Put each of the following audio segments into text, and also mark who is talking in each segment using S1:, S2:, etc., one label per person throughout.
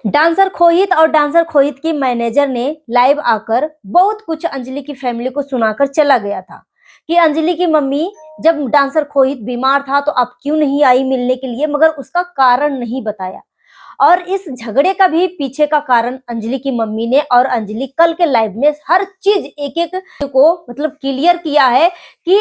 S1: Dancer खोहित और dancer खोहित की manager ने लाइव आकर बहुत कुछ अंजलि की फैमिली को सुनाकर चला गया था कि अंजलि की मम्मी जब डांसर खोहित बीमार था तो अब क्यों नहीं आई मिलने के लिए, मगर उसका कारण नहीं बताया। और इस झगड़े का भी पीछे का कारण अंजलि की मम्मी ने और अंजलि कल के लाइव में हर चीज एक एक को मतलब क्लियर किया है कि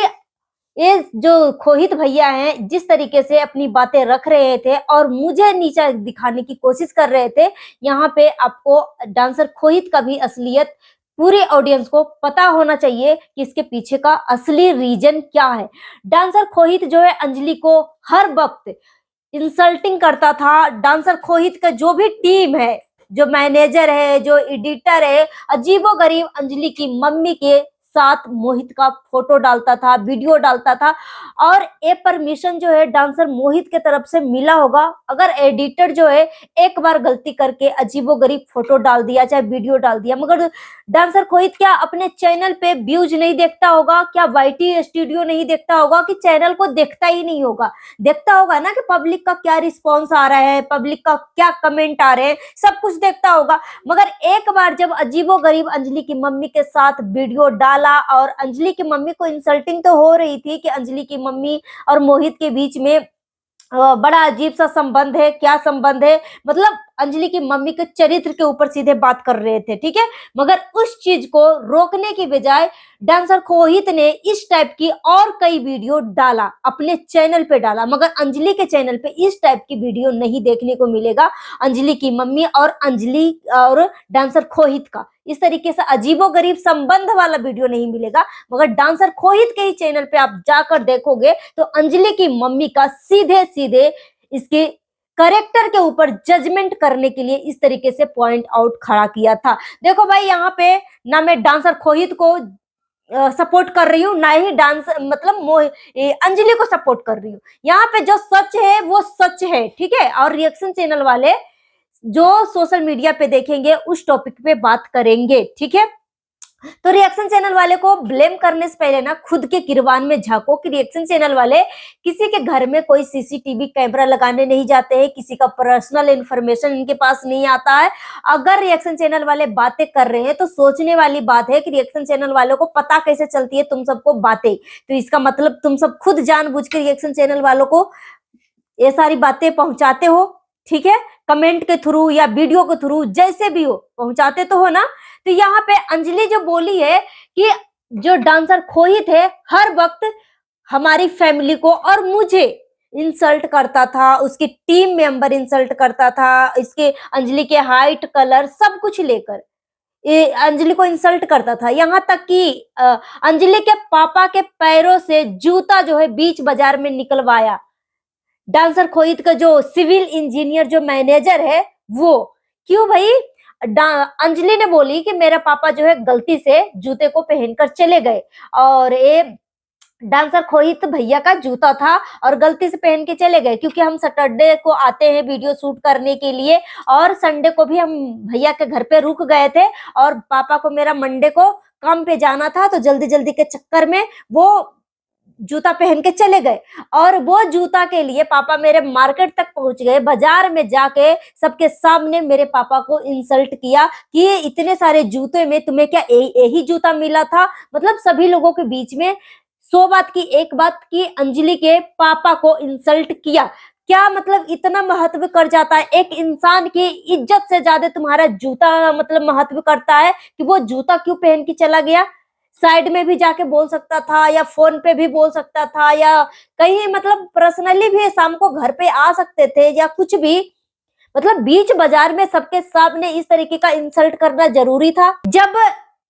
S1: ये जो खोहित भैया हैं जिस तरीके से अपनी बातें रख रहे थे और मुझे नीचा दिखाने की कोशिश कर रहे थे, यहाँ पे आपको डांसर खोहित का भी असलियत पूरे ऑडियंस को पता होना चाहिए कि इसके पीछे का असली रीजन क्या है। डांसर खोहित जो है अंजलि को हर वक्त इंसल्टिंग करता था। डांसर खोहित का जो भी टीम है, जो मैनेजर है, जो एडिटर है, अजीबोगरीब अंजलि की मम्मी के साथ मोहित का फोटो डालता था, वीडियो डालता था। और ये परमिशन जो है डांसर मोहित के तरफ से मिला होगा। अगर एडिटर जो है एक बार गलती करके अजीबोगरीब फोटो डाल दिया, चाहे वीडियो डाल दिया, मगर डांसर खोहित क्या अपने चैनल पे व्यूज नहीं देखता होगा? क्या वाईटी स्टूडियो नहीं देखता होगा? कि चैनल को देखता ही नहीं होगा? देखता होगा ना कि पब्लिक का क्या रिस्पॉन्स आ रहा है, पब्लिक का क्या कमेंट आ रहे हैं, सब कुछ देखता होगा। मगर एक बार जब अजीबोगरीब अंजलि की मम्मी के साथ वीडियो डाला और अंजलि की मम्मी को इंसल्टिंग तो हो रही थी कि अंजलि की मम्मी और मोहित के बीच में बड़ा अजीब सा संबंध है, क्या संबंध है, मतलब अंजलि की मम्मी के चरित्र के ऊपर सीधे बात कर रहे थे, ठीक है। मगर उस चीज को रोकने की बजाय डांसर खोहित ने इस टाइप की और कई वीडियो डाला, अपने चैनल पे डाला, मगर अंजलि के चैनल पे इस टाइप की वीडियो नहीं देखने को मिलेगा। अंजलि की मम्मी और अंजलि और डांसर खोहित का इस तरीके से अजीबोगरीब संबंध वाला वीडियो नहीं मिलेगा। मगर डांसर खोहित के ही चैनल पे आप जाकर देखोगे तो अंजलि की मम्मी का सीधे सीधे इसके करेक्टर के ऊपर जजमेंट करने के लिए इस तरीके से पॉइंट आउट खड़ा किया था। देखो भाई, यहाँ पे ना मैं डांसर खोहित को सपोर्ट कर रही हूँ, ना ही डांस मतलब अंजलि को सपोर्ट कर रही हूँ। यहाँ पे जो सच है वो सच है, ठीक है। और रिएक्शन चैनल वाले जो सोशल मीडिया पे देखेंगे उस टॉपिक पे बात करेंगे, ठीक है। तो रिएक्शन चैनल वाले को ब्लेम करने से पहले ना खुद के किरवान में झांको कि रिएक्शन चैनल वाले किसी के घर में कोई सीसीटीवी कैमरा लगाने नहीं जाते हैं, किसी का पर्सनल इंफॉर्मेशन इनके पास नहीं आता है। अगर रिएक्शन चैनल वाले बातें कर रहे हैं तो सोचने वाली बात है कि रिएक्शन चैनल वालों को पता कैसे चलती है तुम सबको बातें, तो इसका मतलब तुम सब खुद जानबूझ के रिएक्शन चैनल वालों को ये सारी बातें पहुंचाते हो, ठीक है। कमेंट के थ्रू या वीडियो के थ्रू जैसे भी हो पहुंचाते तो हो ना। तो यहाँ पे अंजलि जो बोली है कि जो डांसर खोहित है हर वक्त हमारी फैमिली को और मुझे इंसल्ट करता था, उसकी टीम मेंबर इंसल्ट करता था, इसके अंजलि के हाइट कलर सब कुछ लेकर ये अंजलि को इंसल्ट करता था। यहाँ तक कि अंजलि के पापा के पैरों से जूता जो है बीच बाजार में निकलवाया। डांसर खोहित का जो सिविल इंजीनियर जो मैनेजर है वो, क्यों भाई? अंजलि ने बोली कि मेरा पापा जो है गलती से जूते को पहनकर चले गए और ये डांसर खोहित भैया का जूता था और गलती से पहन के चले गए, क्योंकि हम सैटरडे को आते हैं वीडियो शूट करने के लिए और संडे को भी हम भैया के घर पे रुक गए थे और पापा को मेरा मंडे को काम पे जाना था, तो जल्दी जल्दी के चक्कर में वो जूता पहन के चले गए। और वो जूता के लिए पापा मेरे मार्केट तक पहुंच गए, बाजार में जाके सबके सामने मेरे पापा को इंसल्ट किया कि इतने सारे जूते में तुम्हें क्या यही जूता मिला था। मतलब सभी लोगों के बीच में 100 बात की एक बात की अंजलि के पापा को इंसल्ट किया। क्या मतलब इतना महत्व कर जाता है? एक इंसान की इज्जत से ज्यादा तुम्हारा जूता मतलब महत्व करता है कि वो जूता क्यों पहन के चला गया। साइड में भी जाके बोल सकता था या फोन पे भी बोल सकता था या कहीं मतलब पर्सनली भी शाम को घर पे आ सकते थे या कुछ भी। मतलब बीच बाजार में सबके सामने इस तरीके का इंसल्ट करना जरूरी था? जब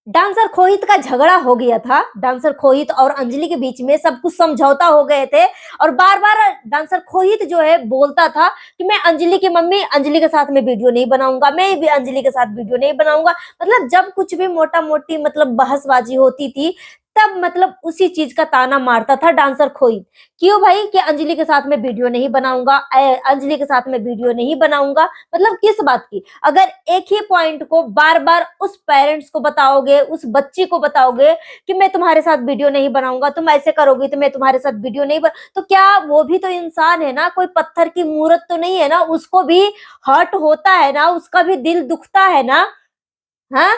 S1: डांसर खोहित का झगड़ा हो गया था, डांसर खोहित और अंजलि के बीच में सब कुछ समझौता हो गए थे और बार बार डांसर खोहित जो है बोलता था कि मैं अंजलि की मम्मी अंजलि के साथ में वीडियो नहीं बनाऊंगा, मैं भी अंजलि के साथ वीडियो नहीं बनाऊंगा। मतलब जब कुछ भी मोटा मोटी मतलब बहसबाजी होती थी तब मतलब उसी चीज का ताना मारता था डांसर खोहित। क्यों भाई? कि अंजलि के साथ में वीडियो नहीं बनाऊंगा, अंजलि के साथ में वीडियो नहीं बनाऊंगा। मतलब किस बात की? अगर एक ही पॉइंट को बार बार उस पेरेंट्स को बताओगे, उस बच्ची को बताओगे कि मैं तुम्हारे साथ वीडियो नहीं बनाऊंगा, तुम ऐसे करोगी तो मैं तुम्हारे साथ वीडियो नहीं तो क्या वो भी तो इंसान है ना, कोई पत्थर की मूर्त तो नहीं है ना, उसको भी हर्ट होता है ना, उसका भी दिल दुखता है ना। हाँ,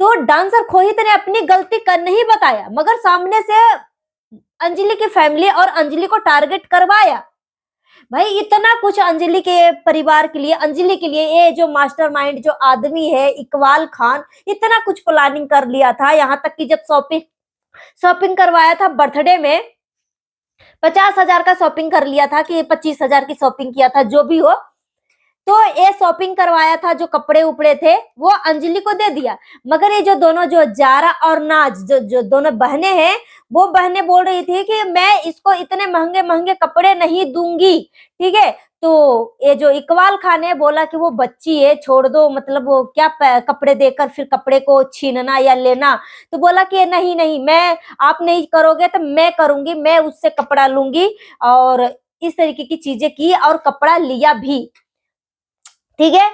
S1: तो डांसर खोहित ने अपनी गलती कर नहीं बताया, मगर सामने से अंजलि की फैमिली और अंजलि को टारगेट करवाया। भाई इतना कुछ अंजलि के परिवार के लिए, अंजलि के लिए, ये जो मास्टरमाइंड जो आदमी है इकबाल खान, इतना कुछ प्लानिंग कर लिया था। यहाँ तक कि जब शॉपिंग शॉपिंग करवाया था बर्थडे में, 50,000 का शॉपिंग कर लिया था कि 25,000 की शॉपिंग किया था, जो भी हो। तो ये शॉपिंग करवाया था, जो कपड़े उपड़े थे वो अंजलि को दे दिया। मगर ये जो दोनों, जो जारा और नाज, जो जो दोनों बहनें हैं, वो बहनें बोल रही थी कि मैं इसको इतने महंगे महंगे कपड़े नहीं दूंगी। ठीक है, तो ये जो इकबाल खान है बोला कि वो बच्ची है, छोड़ दो, मतलब वो क्या कपड़े देकर फिर कपड़े को छीनना या लेना। तो बोला कि नहीं नहीं, मैं, आप नहीं करोगे तो मैं करूंगी, मैं उससे कपड़ा लूंगी। और इस तरीके की चीजें की और कपड़ा लिया भी। ठीक है,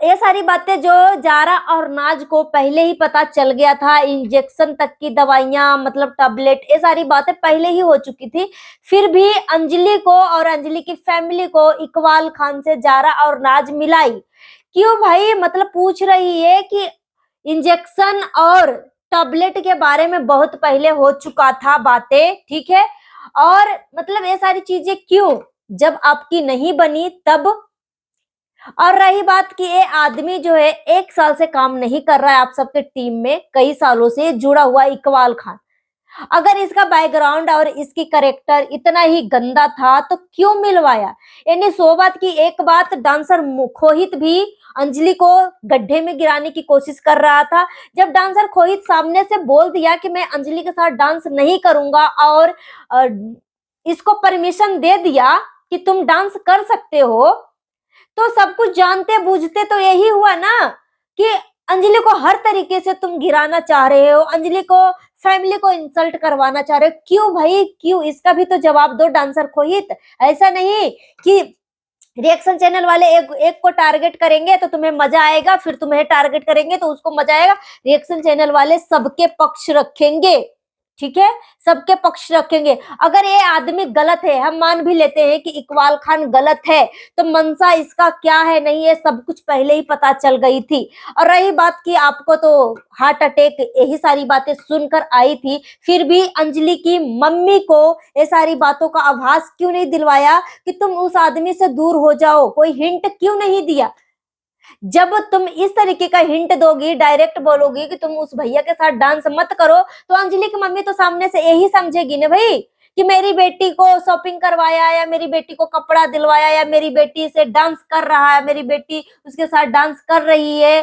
S1: ये सारी बातें जो जारा और नाज को पहले ही पता चल गया था, इंजेक्शन तक की दवाइयां, मतलब टैबलेट, ये सारी बातें पहले ही हो चुकी थी। फिर भी अंजलि को और अंजलि की फैमिली को इकबाल खान से जारा और नाज मिलाई। क्यों भाई? मतलब पूछ रही है कि इंजेक्शन और टैबलेट के बारे में बहुत पहले हो चुका था बातें। ठीक है, और मतलब ये सारी चीजें क्यों, जब आपकी नहीं बनी तब। और रही बात कि ये आदमी जो है 1 साल से काम नहीं कर रहा है आप सबके टीम में, कई सालों से जुड़ा हुआ इकबाल खान। अगर इसका बैकग्राउंड और इसकी करेक्टर इतना ही गंदा था तो क्यों मिलवाया? यानी 100 बात की एक बात, डांसर खोहित भी अंजलि को गड्ढे में गिराने की कोशिश कर रहा था। जब डांसर खोहित सामने से बोल दिया कि मैं अंजलि के साथ डांस नहीं करूंगा और इसको परमिशन दे दिया कि तुम डांस कर सकते हो, तो सब कुछ जानते बूझते तो यही हुआ ना कि अंजलि को हर तरीके से तुम गिराना चाह रहे हो, अंजलि को, फैमिली को इंसल्ट करवाना चाह रहे हो। क्यों भाई, क्यों? इसका भी तो जवाब दो डांसर खोहित। ऐसा नहीं कि रिएक्शन चैनल वाले एक एक को टारगेट करेंगे तो तुम्हें मजा आएगा, फिर तुम्हें टारगेट करेंगे तो उसको मजा आएगा। रिएक्शन चैनल वाले सबके पक्ष रखेंगे। ठीक है, सबके पक्ष रखेंगे। अगर ये आदमी गलत है, हम मान भी लेते हैं कि इकबाल खान गलत है, तो मंशा इसका क्या है, नहीं है, सब कुछ पहले ही पता चल गई थी। और रही बात कि आपको तो हार्ट अटैक, यही सारी बातें सुनकर आई थी, फिर भी अंजलि की मम्मी को ये सारी बातों का आभास क्यों नहीं दिलवाया कि तुम उस आदमी से दूर हो जाओ? कोई हिंट क्यों नहीं दिया? जब तुम इस तरीके का हिंट दोगी, डायरेक्ट बोलोगी कि तुम उस भैया के साथ डांस मत करो, तो अंजलि की मम्मी तो सामने से यही समझेगी ना भाई कि मेरी बेटी को शॉपिंग करवाया, या मेरी बेटी को कपड़ा दिलवाया, या मेरी बेटी से डांस कर रहा है, मेरी बेटी उसके साथ डांस कर रही है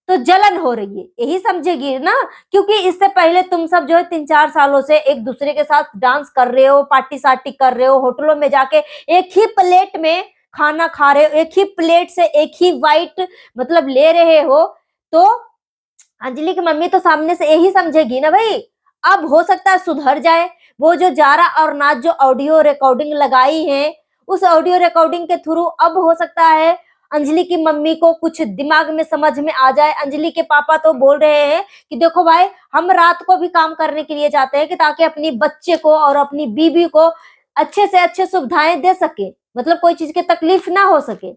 S1: तो जलन हो रही है, यही समझेगी ना। क्योंकि इससे पहले तुम सब जो है 3-4 सालों से एक दूसरे के साथ डांस कर रहे हो, पार्टी सार्टी कर रहे हो, होटलों में जाके एक ही प्लेट में खाना खा रहे हो, एक ही प्लेट से एक ही वाइट मतलब ले रहे हो। तो अंजलि की मम्मी तो सामने से यही समझेगी ना भाई। अब हो सकता है सुधर जाए। वो जो जारा और नाज जो ऑडियो रिकॉर्डिंग लगाई है, उस ऑडियो रिकॉर्डिंग के थ्रू अब हो सकता है अंजलि की मम्मी को कुछ दिमाग में समझ में आ जाए। अंजलि के पापा तो बोल रहे हैं कि देखो भाई, हम रात को भी काम करने के लिए जाते हैं कि ताकि अपनी बच्चे को और अपनी बीबी को अच्छे से अच्छे सुविधाएं दे सके, मतलब कोई चीज की तकलीफ ना हो सके।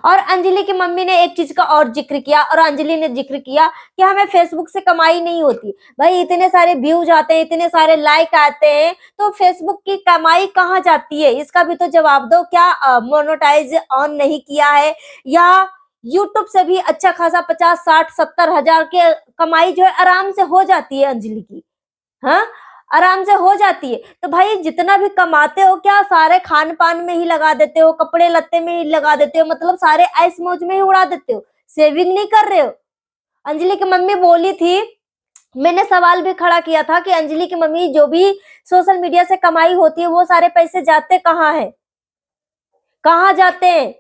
S1: और अंजलि की मम्मी ने एक चीज का और जिक्र किया, और अंजलि ने जिक्र किया कि हमें फेसबुक से कमाई नहीं होती। भाई इतने सारे व्यूज आते हैं, इतने सारे लाइक आते हैं, तो फेसबुक की कमाई कहाँ जाती है? इसका भी तो जवाब दो। क्या मोनेटाइज ऑन नहीं किया है? या यूट्यूब से भी अच्छा खासा 50-60-70 हजार के कमाई जो है आराम से हो जाती है अंजलि की। हाँ, आराम से हो जाती है। तो भाई जितना भी कमाते हो, क्या सारे खान पान में ही लगा देते हो, कपड़े लत्ते में ही लगा देते हो, मतलब सारे ऐश मौज में ही उड़ा देते हो, सेविंग नहीं कर रहे हो? अंजलि की मम्मी बोली थी, मैंने सवाल भी खड़ा किया था कि अंजलि की मम्मी, जो भी सोशल मीडिया से कमाई होती है वो सारे पैसे जाते कहाँ है, कहाँ जाते हैं?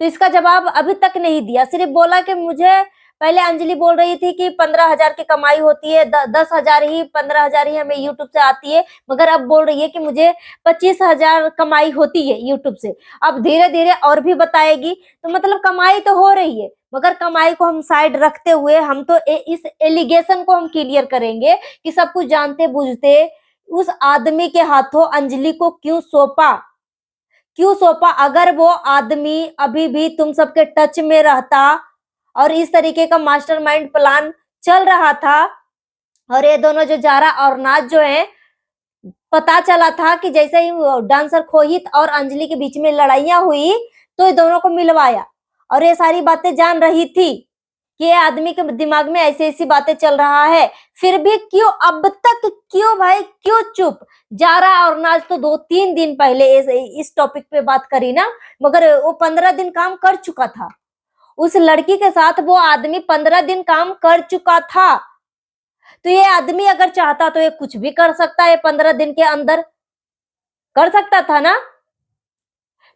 S1: तो इसका जवाब अभी तक नहीं दिया, सिर्फ बोला कि मुझे पहले अंजलि बोल रही थी कि 15,000 की कमाई होती है, 10,000 ही 15,000 ही हमें यूट्यूब से आती है, मगर अब बोल रही है कि मुझे 25,000 कमाई होती है यूट्यूब से। अब धीरे धीरे और भी बताएगी, तो मतलब कमाई तो हो रही है, मगर कमाई को हम साइड रखते हुए हम तो इस एलिगेशन को हम क्लियर करेंगे कि सब कुछ जानते बूझते उस आदमी के हाथों अंजलि को क्यों सौंपा, क्यों सौंपा। अगर वो आदमी अभी भी तुम सबके टच में रहता और इस तरीके का मास्टरमाइंड प्लान चल रहा था, और ये दोनों जो जारा और नाज जो है, पता चला था कि जैसे ही डांसर खोहित और अंजलि के बीच में लड़ाइयां हुई तो ये दोनों को मिलवाया, और ये सारी बातें जान रही थी कि ये आदमी के दिमाग में ऐसी ऐसी बातें चल रहा है, फिर भी क्यों अब तक, क्यों भाई क्यों चुप। जारा और नाज तो 2-3 दिन पहले इस टॉपिक पे बात करी ना, मगर वो 15 दिन काम कर चुका था उस लड़की के साथ, वो आदमी 15 दिन काम कर चुका था। तो ये आदमी अगर चाहता तो ये कुछ भी कर सकता है, 15 दिन के अंदर कर सकता था ना।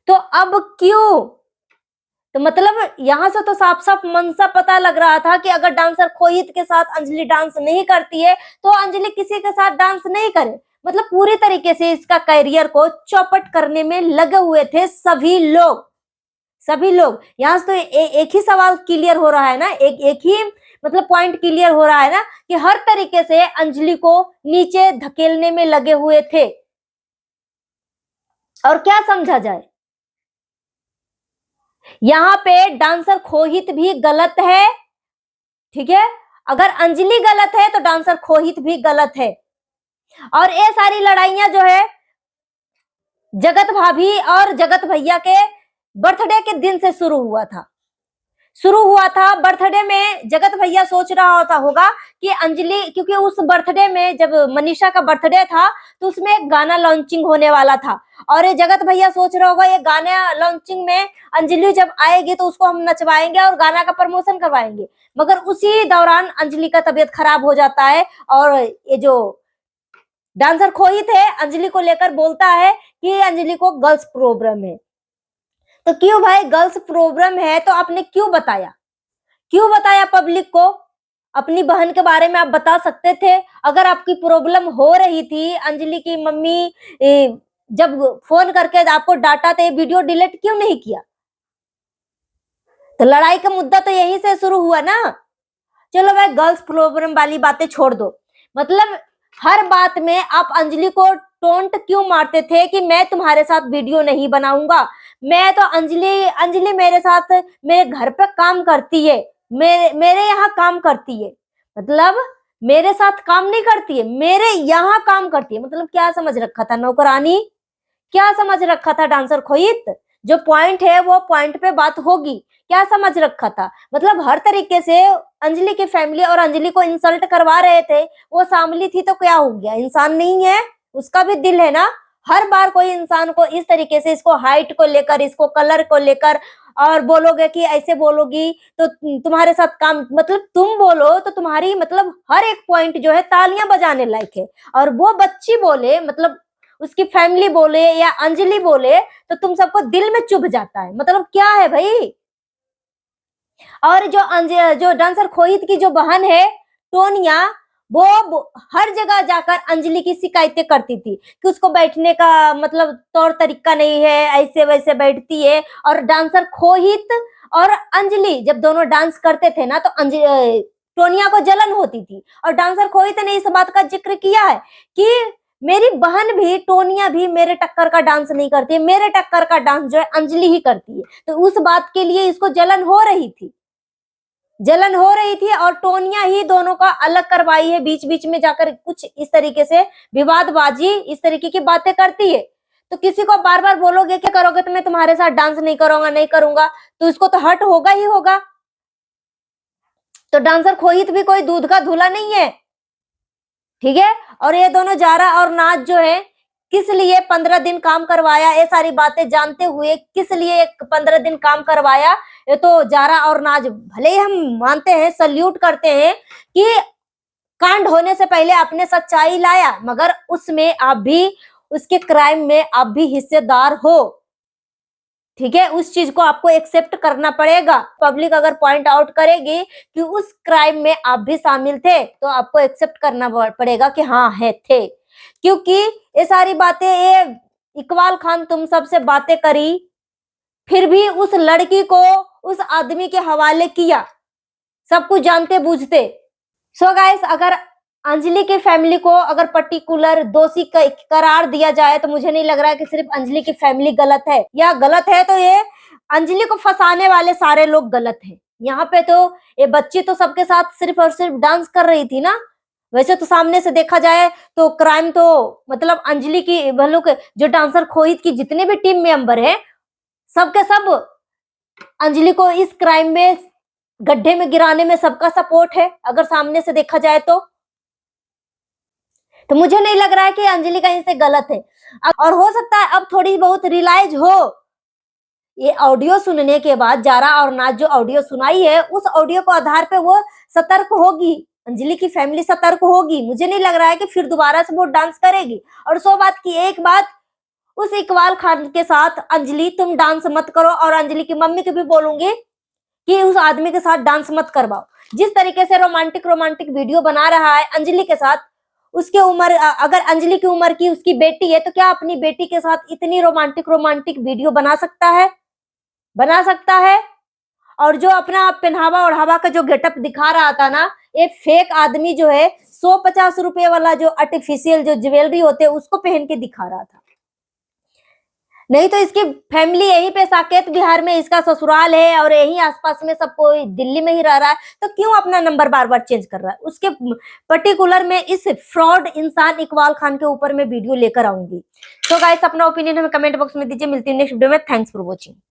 S1: तो अब क्यों, तो मतलब यहां से तो साफ साफ मनसा पता लग रहा था कि अगर डांसर खोहित के साथ अंजलि डांस नहीं करती है तो अंजलि किसी के साथ डांस नहीं करे। मतलब पूरी तरीके से इसका करियर को चौपट करने में लगे हुए थे सभी लोग, सभी लोग। यहाँ से तो एक ही सवाल क्लियर हो रहा है ना, एक ही मतलब पॉइंट क्लियर हो रहा है ना कि हर तरीके से अंजलि को नीचे धकेलने में लगे हुए थे। और क्या समझा जाए, यहाँ पे डांसर खोहित भी गलत है, ठीक है। अगर अंजलि गलत है तो डांसर खोहित भी गलत है। और ये सारी लड़ाइयां जो है जगत भाभी और जगत भैया के बर्थडे के दिन से शुरू हुआ था। बर्थडे में जगत भैया सोच रहा होता होगा कि अंजलि, क्योंकि उस बर्थडे में जब मनीषा का बर्थडे था तो उसमें एक गाना लॉन्चिंग होने वाला था, और ये जगत भैया सोच रहा होगा ये गाना लॉन्चिंग में अंजलि जब आएगी तो उसको हम नचवाएंगे और गाना का प्रमोशन करवाएंगे। मगर उसी दौरान अंजलि का तबीयत खराब हो जाता है, और ये जो डांसर खोहित है अंजलि को लेकर बोलता है कि अंजलि को गर्ल्स प्रॉब्लम है। तो क्यों भाई गर्ल्स प्रॉब्लम है तो आपने क्यों बताया, क्यों बताया पब्लिक को। अपनी बहन के बारे में आप बता सकते थे। अगर आपकी प्रॉब्लम हो रही थी, अंजलि की मम्मी जब फोन करके आपको डांटा तो ये वीडियो डिलीट क्यों नहीं किया। तो लड़ाई का मुद्दा तो यहीं से शुरू हुआ ना। चलो भाई गर्ल्स प्रॉब्लम वाली बातें छोड़ दो, मतलब हर बात में आप अंजलि को टोंट क्यों मारते थे कि मैं तुम्हारे साथ वीडियो नहीं बनाऊंगा। मैं तो अंजलि मेरे साथ मेरे घर पे काम करती है, मेरे यहाँ काम करती है, मतलब मेरे साथ काम नहीं करती है, मेरे यहाँ काम करती है। मतलब क्या समझ रखा था नौकरानी, क्या समझ रखा था डांसर खोहित। जो पॉइंट है वो पॉइंट पे बात होगी, क्या समझ रखा था। मतलब हर तरीके से अंजलि की फैमिली और अंजलि को इंसल्ट करवा रहे थे। वो सांवली थी तो क्या हो गया, इंसान नहीं है, उसका भी दिल है ना। हर बार कोई इंसान को इस तरीके से, इसको हाइट को लेकर, इसको कलर को लेकर और बोलोगे कि ऐसे बोलोगी तो तुम्हारे साथ काम, मतलब तुम बोलो तो तुम्हारी मतलब हर एक पॉइंट जो है तालियां बजाने लायक है, और वो बच्ची बोले, मतलब उसकी फैमिली बोले या अंजलि बोले तो तुम सबको दिल में चुभ जाता है। मतलब क्या है भाई। और जो डांसर खोहित की जो बहन है टोनिया, वो हर जगह जाकर अंजलि की शिकायतें करती थी कि उसको बैठने का मतलब तौर तरीका नहीं है, ऐसे वैसे बैठती है। और डांसर खोहित और अंजलि जब दोनों डांस करते थे ना तो टोनिया को जलन होती थी, और डांसर खोहित ने इस बात का जिक्र किया है कि मेरी बहन भी, टोनिया भी मेरे टक्कर का डांस नहीं करती है, मेरे टक्कर का डांस जो है अंजलि ही करती है। तो उस बात के लिए इसको जलन हो रही थी, जलन हो रही थी, और टोनिया ही दोनों का अलग करवाई है। बीच बीच में जाकर कुछ इस तरीके से विवादबाजी इस तरीके की बातें करती है। तो किसी को बार बार बोलोगे क्या करोगे तो मैं तुम्हारे साथ डांस नहीं करूंगा, नहीं करूंगा, तो इसको तो हर्ट होगा ही होगा। तो डांसर खोहित भी कोई दूध का धुला नहीं है, ठीक है। और ये दोनों जारा और नाज जो है, किस लिए 15 दिन काम करवाया, ये सारी बातें जानते हुए किस लिए 15 दिन काम करवाया, ये तो जारा और नाज भले ही हम मानते हैं, सल्यूट करते हैं कि कांड होने से पहले आपने सच्चाई लाया, मगर उसमें आप भी, उसके क्राइम में आप भी हिस्सेदार हो। ठीक है, उस चीज को आपको एक्सेप्ट करना पड़ेगा। पब्लिक अगर पॉइंट आउट करेगी कि उस क्राइम में आप भी शामिल थे, तो आपको एक्सेप्ट करना पड़ेगा कि हाँ है थे, क्योंकि ये सारी बातें, ये इकबाल खान तुम सबसे बातें करी, फिर भी उस लड़की को उस आदमी के हवाले किया, सब कुछ जानते बूझते। सो गाइस, अगर अंजलि की फैमिली को अगर पर्टिकुलर दोषी करार दिया जाए, तो मुझे नहीं लग रहा है कि सिर्फ अंजलि की फैमिली गलत है, या गलत है तो ये अंजलि को फंसाने वाले सारे लोग गलत हैं। यहाँ पे तो ये बच्ची तो सबके साथ सिर्फ और सिर्फ डांस कर रही थी ना। वैसे तो सामने से देखा जाए तो क्राइम तो मतलब अंजलि की भलो के जो डांसर खोहित की जितने भी टीम मेंबर है, सबके सब अंजलि को इस क्राइम में गड्ढे में गिराने में सबका सपोर्ट है, अगर सामने से देखा जाए तो मुझे नहीं लग रहा है कि अंजलि कहीं से गलत है। और हो सकता है अब थोड़ी बहुत रियलाइज हो, ये ऑडियो सुनने के बाद जारा और नाज जो ऑडियो सुनाई है, उस ऑडियो को आधार पे वो सतर्क होगी, अंजलि की फैमिली सतर्क होगी। मुझे नहीं लग रहा है कि फिर दोबारा से वो डांस करेगी। और 100 बात की एक बात, उस इकबाल खान के साथ अंजलि तुम डांस मत करो, और अंजलि की मम्मी को भी बोलूंगी कि उस आदमी के साथ डांस मत करवाओ। जिस तरीके से रोमांटिक रोमांटिक वीडियो बना रहा है अंजलि के साथ, उसके उम्र, अगर अंजलि की उम्र की उसकी बेटी है, तो क्या अपनी बेटी के साथ इतनी रोमांटिक रोमांटिक वीडियो बना सकता है? बना सकता है। और जो अपना पहनावा ओढ़ावा का जो गेटअप दिखा रहा था ना, ये फेक आदमी जो है 150 रुपए वाला जो आर्टिफिशियल जो ज्वेलरी होते हैं उसको पहन के दिखा रहा था। नहीं तो इसकी फैमिली यहीं पे साकेत बिहार में इसका ससुराल है, और यहीं आसपास में सब कोई दिल्ली में ही रह रहा है, तो क्यों अपना नंबर बार बार चेंज कर रहा है? उसके पर्टिकुलर में इस फ्रॉड इंसान इकबाल खान के ऊपर मैं वीडियो लेकर आऊंगी। तो गाइस, अपना ओपिनियन हमें कमेंट बॉक्स में दीजिए। मिलती है नेक्स्ट वीडियो में। Thanks for watching.